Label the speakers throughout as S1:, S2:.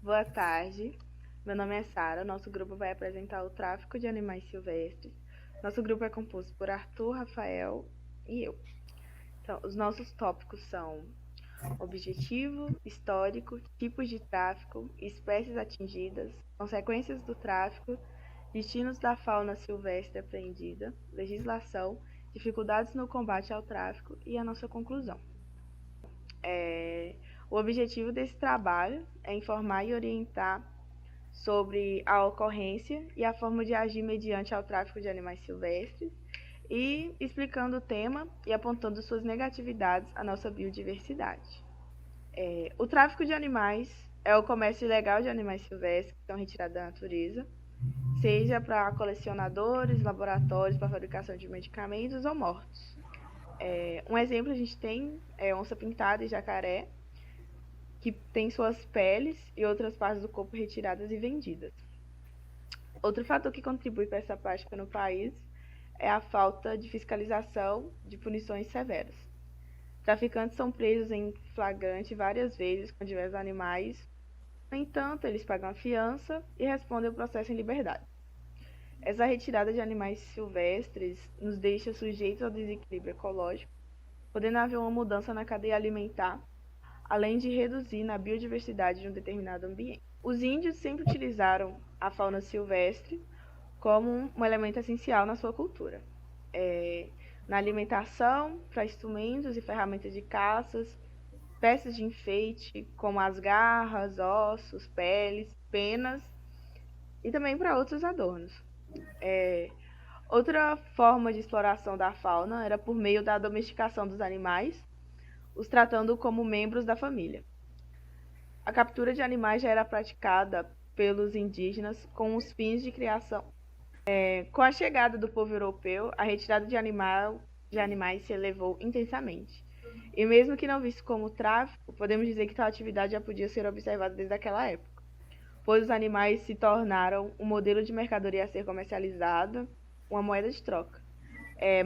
S1: Boa tarde. Meu nome é Sara. Nosso grupo vai apresentar o tráfico de animais silvestres. Nosso grupo é composto por Arthur, Rafael e eu. Então, os nossos tópicos são objetivo, histórico, tipos de tráfico, espécies atingidas, consequências do tráfico, destinos da fauna silvestre apreendida, legislação, dificuldades no combate ao tráfico e a nossa conclusão. O objetivo desse trabalho é informar e orientar sobre a ocorrência e a forma de agir mediante ao tráfico de animais silvestres e explicando o tema e apontando suas negatividades à nossa biodiversidade. O tráfico de animais é o comércio ilegal de animais silvestres que são retirados da natureza, seja para colecionadores, laboratórios para fabricação de medicamentos ou mortos. Um exemplo a gente tem é onça pintada e jacaré, que tem suas peles e outras partes do corpo retiradas e vendidas. Outro fator que contribui para essa prática no país é a falta de fiscalização de punições severas. Traficantes são presos em flagrante várias vezes com diversos animais. No entanto, eles pagam a fiança e respondem ao processo em liberdade. Essa retirada de animais silvestres nos deixa sujeitos ao desequilíbrio ecológico, podendo haver uma mudança na cadeia alimentar, além de reduzir na biodiversidade de um determinado ambiente. Os índios sempre utilizaram a fauna silvestre como um elemento essencial na sua cultura. Na alimentação, para instrumentos e ferramentas de caças, peças de enfeite, como as garras, ossos, peles, penas, e também para outros adornos. Outra forma de exploração da fauna era por meio da domesticação dos animais, os tratando como membros da família. A captura de animais já era praticada pelos indígenas com os fins de criação. Com a chegada do povo europeu, a retirada de animais se elevou intensamente. E mesmo que não visto como tráfico, podemos dizer que tal atividade já podia ser observada desde aquela época, pois os animais se tornaram um modelo de mercadoria a ser comercializada, uma moeda de troca.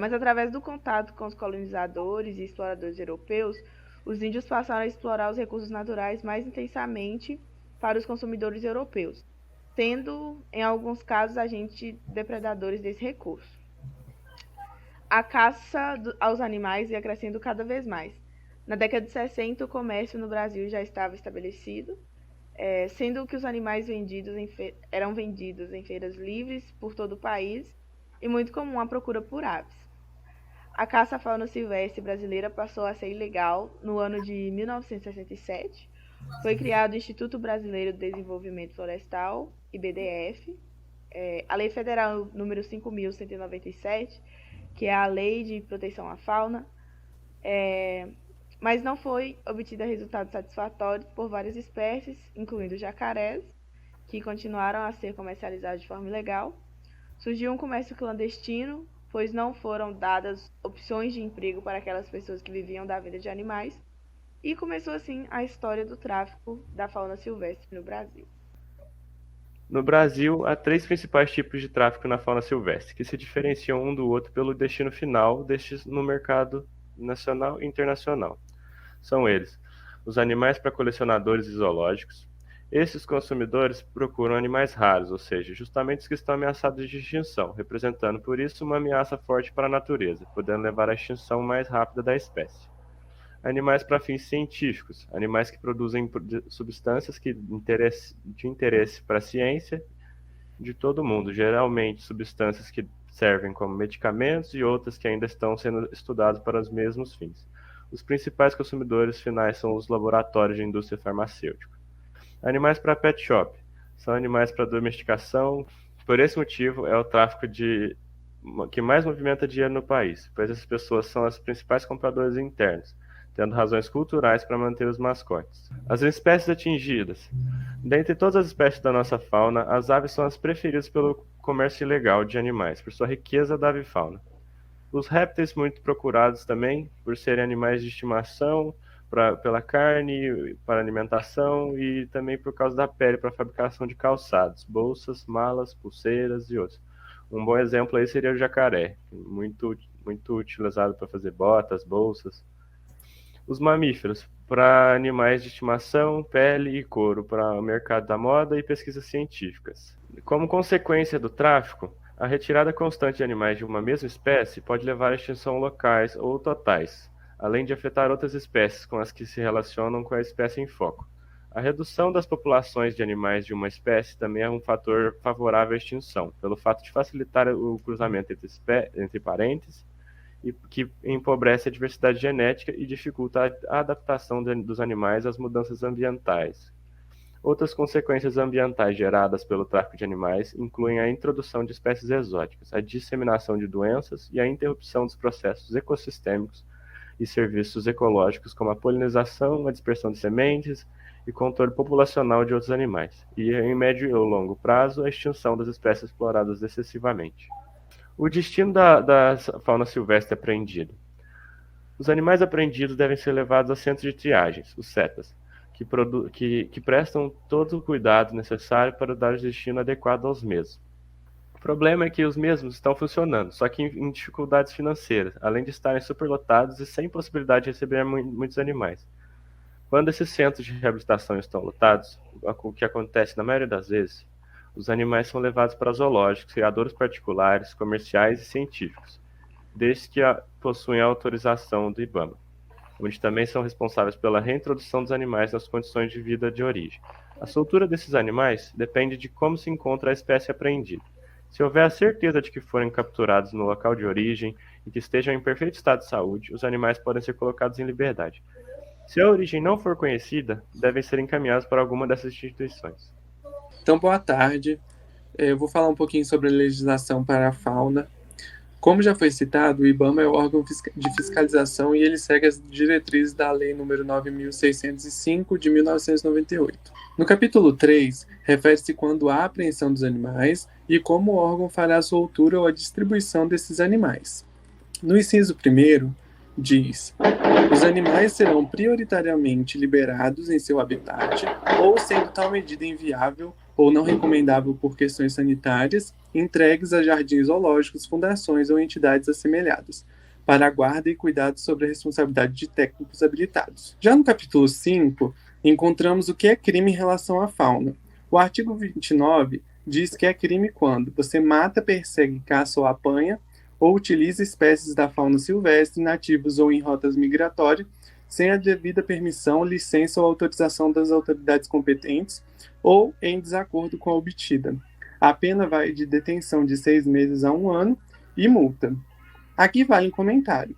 S1: Mas através do contato com os colonizadores e exploradores europeus, os índios passaram a explorar os recursos naturais mais intensamente para os consumidores europeus, sendo, em alguns casos, agentes depredadores desse recurso. A caça aos animais ia crescendo cada vez mais. Na década de 60, o comércio no Brasil já estava estabelecido, sendo que os animais eram vendidos em feiras livres por todo o país e muito comum a procura por aves. A caça à fauna silvestre brasileira passou a ser ilegal no ano de 1967. Foi criado o Instituto Brasileiro de Desenvolvimento Florestal, IBDF, a Lei Federal número 5.197, que é a Lei de Proteção à Fauna, mas não foi obtida resultados satisfatórios por várias espécies, incluindo jacarés, que continuaram a ser comercializados de forma ilegal. Surgiu um comércio clandestino, pois não foram dadas opções de emprego para aquelas pessoas que viviam da venda de animais, e começou assim a história do tráfico da fauna silvestre no Brasil.
S2: No Brasil, há três principais tipos de tráfico na fauna silvestre, que se diferenciam um do outro pelo destino final destes no mercado nacional e internacional. São eles: os animais para colecionadores e zoológicos. Esses consumidores procuram animais raros, ou seja, justamente os que estão ameaçados de extinção, representando por isso uma ameaça forte para a natureza, podendo levar à extinção mais rápida da espécie. Animais para fins científicos, animais que produzem substâncias de interesse para a ciência de todo mundo, geralmente substâncias que servem como medicamentos e outras que ainda estão sendo estudadas para os mesmos fins. Os principais consumidores finais são os laboratórios de indústria farmacêutica. Animais para pet shop, são animais para domesticação. Por esse motivo, é o tráfico que mais movimenta dinheiro no país, pois essas pessoas são as principais compradoras internos, tendo razões culturais para manter os mascotes. As espécies atingidas. Dentre todas as espécies da nossa fauna, as aves são as preferidas pelo comércio ilegal de animais, por sua riqueza da avifauna. Os répteis muito procurados também, por serem animais de estimação, pela carne, para alimentação e também por causa da pele para fabricação de calçados, bolsas, malas, pulseiras e outros. Um bom exemplo aí seria o jacaré, muito utilizado para fazer botas, bolsas. Os mamíferos para animais de estimação, pele e couro, para o mercado da moda e pesquisas científicas. Como consequência do tráfico, a retirada constante de animais de uma mesma espécie pode levar à extinção locais ou totais, além de afetar outras espécies com as que se relacionam com a espécie em foco. A redução das populações de animais de uma espécie também é um fator favorável à extinção, pelo fato de facilitar o cruzamento entre parentes, e que empobrece a diversidade genética e dificulta a adaptação dos animais às mudanças ambientais. Outras consequências ambientais geradas pelo tráfico de animais incluem a introdução de espécies exóticas, a disseminação de doenças e a interrupção dos processos ecossistêmicos e serviços ecológicos, como a polinização, a dispersão de sementes e controle populacional de outros animais, e, em médio e longo prazo, a extinção das espécies exploradas excessivamente. O destino da fauna silvestre apreendida. Os animais apreendidos devem ser levados a centros de triagens, os CETAs, que prestam todo o cuidado necessário para dar o destino adequado aos mesmos. O problema é que os mesmos estão funcionando, só que em dificuldades financeiras, além de estarem superlotados e sem possibilidade de receber muitos animais. Quando esses centros de reabilitação estão lotados, o que acontece na maioria das vezes, os animais são levados para zoológicos, criadores particulares, comerciais e científicos, desde que possuem a autorização do IBAMA, onde também são responsáveis pela reintrodução dos animais nas condições de vida de origem. A soltura desses animais depende de como se encontra a espécie apreendida. Se houver a certeza de que forem capturados no local de origem e que estejam em perfeito estado de saúde, os animais podem ser colocados em liberdade. Se a origem não for conhecida, devem ser encaminhados para alguma dessas instituições.
S3: Então, boa tarde. Eu vou falar um pouquinho sobre a legislação para a fauna. Como já foi citado, o IBAMA é o órgão de fiscalização e ele segue as diretrizes da Lei nº 9.605, de 1998. No capítulo 3, refere-se quando há apreensão dos animais e como o órgão fará a soltura ou a distribuição desses animais. No inciso 1º, diz: os animais serão prioritariamente liberados em seu habitat ou, sendo tal medida inviável ou não recomendável por questões sanitárias, entregues a jardins zoológicos, fundações ou entidades assemelhadas, para a guarda e cuidado sobre a responsabilidade de técnicos habilitados. Já no capítulo 5, encontramos o que é crime em relação à fauna. O artigo 29 diz que é crime quando você mata, persegue, caça ou apanha, ou utiliza espécies da fauna silvestre, nativos ou em rotas migratórias, sem a devida permissão, licença ou autorização das autoridades competentes, ou em desacordo com a obtida. A pena vai de detenção de 6 meses a 1 ano e multa. Aqui vale um comentário.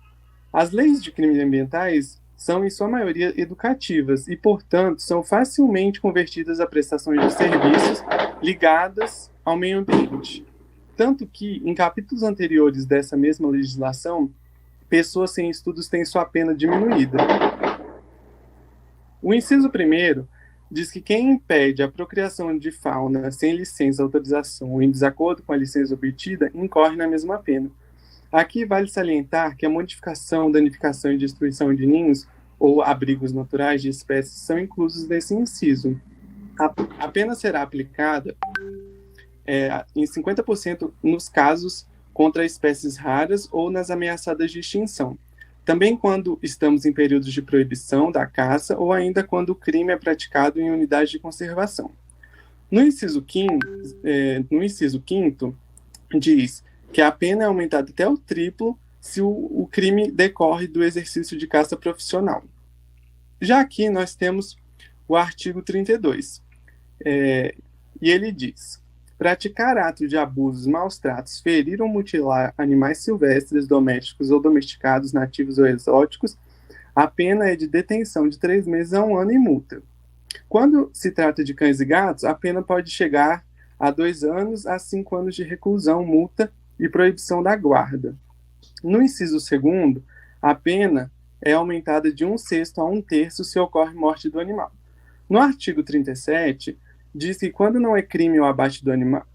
S3: As leis de crimes ambientais são, em sua maioria, educativas e, portanto, são facilmente convertidas a prestações de serviços ligadas ao meio ambiente. Tanto que, em capítulos anteriores dessa mesma legislação, pessoas sem estudos têm sua pena diminuída. O inciso 1º diz que quem impede a procriação de fauna sem licença, autorização ou em desacordo com a licença obtida, incorre na mesma pena. Aqui vale salientar que a modificação, danificação e destruição de ninhos ou abrigos naturais de espécies são inclusos nesse inciso. A pena será aplicada em 50% nos casos contra espécies raras ou nas ameaçadas de extinção. Também quando estamos em períodos de proibição da caça ou ainda quando o crime é praticado em unidades de conservação. No inciso 5º, diz que a pena é aumentada até o triplo se o crime decorre do exercício de caça profissional. Já aqui nós temos o artigo 32, e ele diz: praticar atos de abusos, maus tratos, ferir ou mutilar animais silvestres, domésticos ou domesticados, nativos ou exóticos, a pena é de detenção de 3 meses a 1 ano e multa. Quando se trata de cães e gatos, a pena pode chegar a 2 anos a 5 anos de reclusão, multa e proibição da guarda. No inciso 2º, a pena é aumentada de 1/6 a 1/3 se ocorre morte do animal. No artigo 37, diz que quando não é crime o abate do animal,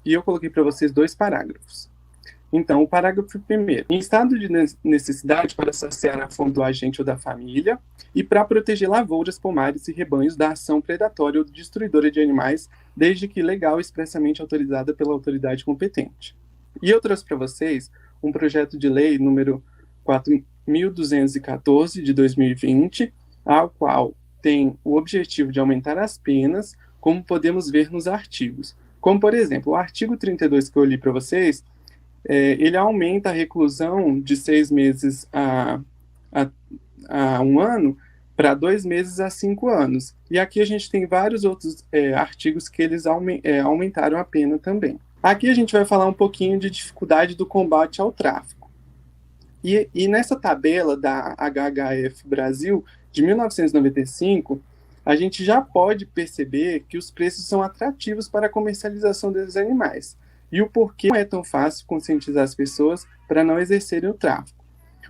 S3: E eu coloquei para vocês 2 parágrafos. Então, o parágrafo 1º. Em estado de necessidade para saciar a fome do agente ou da família e para proteger lavouras, pomares e rebanhos da ação predatória ou destruidora de animais, desde que legal e expressamente autorizada pela autoridade competente. E eu trouxe para vocês um projeto de lei número 1214 de 2020, ao qual tem o objetivo de aumentar as penas, como podemos ver nos artigos. Como, por exemplo, o artigo 32 que eu li para vocês, ele aumenta a reclusão de 6 meses a 1 ano para 2 meses a 5 anos. E aqui a gente tem vários outros artigos que eles aumentaram a pena também. Aqui a gente vai falar um pouquinho de dificuldade do combate ao tráfico. E nessa tabela da HHF Brasil, de 1995, a gente já pode perceber que os preços são atrativos para a comercialização desses animais. E o porquê não é tão fácil conscientizar as pessoas para não exercerem o tráfico.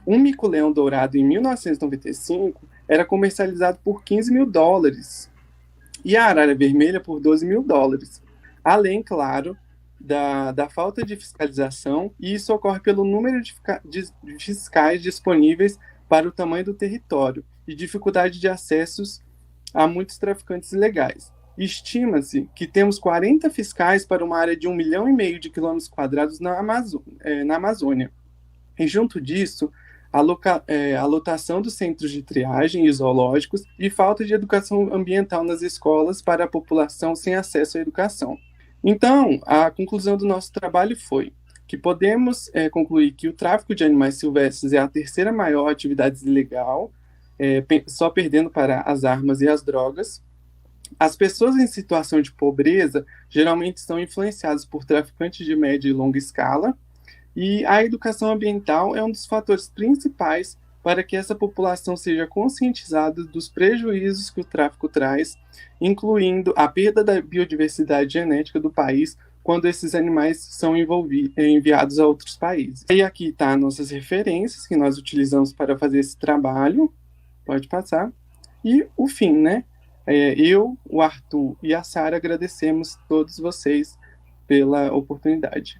S3: Um mico-leão dourado em 1995 era comercializado por $15 mil e a arara vermelha por $12 mil. Além, claro, da falta de fiscalização, e isso ocorre pelo número de fiscais disponíveis para o tamanho do território e dificuldade de acessos a muitos traficantes ilegais. Estima-se que temos 40 fiscais para uma área de 1,5 milhão de quilômetros quadrados na Amazônia. E junto disso, a lotação dos centros de triagem e zoológicos e falta de educação ambiental nas escolas para a população sem acesso à educação. Então, a conclusão do nosso trabalho foi que podemos concluir que o tráfico de animais silvestres é a terceira maior atividade ilegal, só perdendo para as armas e as drogas. As pessoas em situação de pobreza geralmente são influenciadas por traficantes de média e longa escala, e a educação ambiental é um dos fatores principais para que essa população seja conscientizada dos prejuízos que o tráfico traz, incluindo a perda da biodiversidade genética do país quando esses animais são enviados a outros países. E aqui está nossas referências que nós utilizamos para fazer esse trabalho. Pode passar. E o fim, né? Eu, o Arthur e a Sara agradecemos todos vocês pela oportunidade.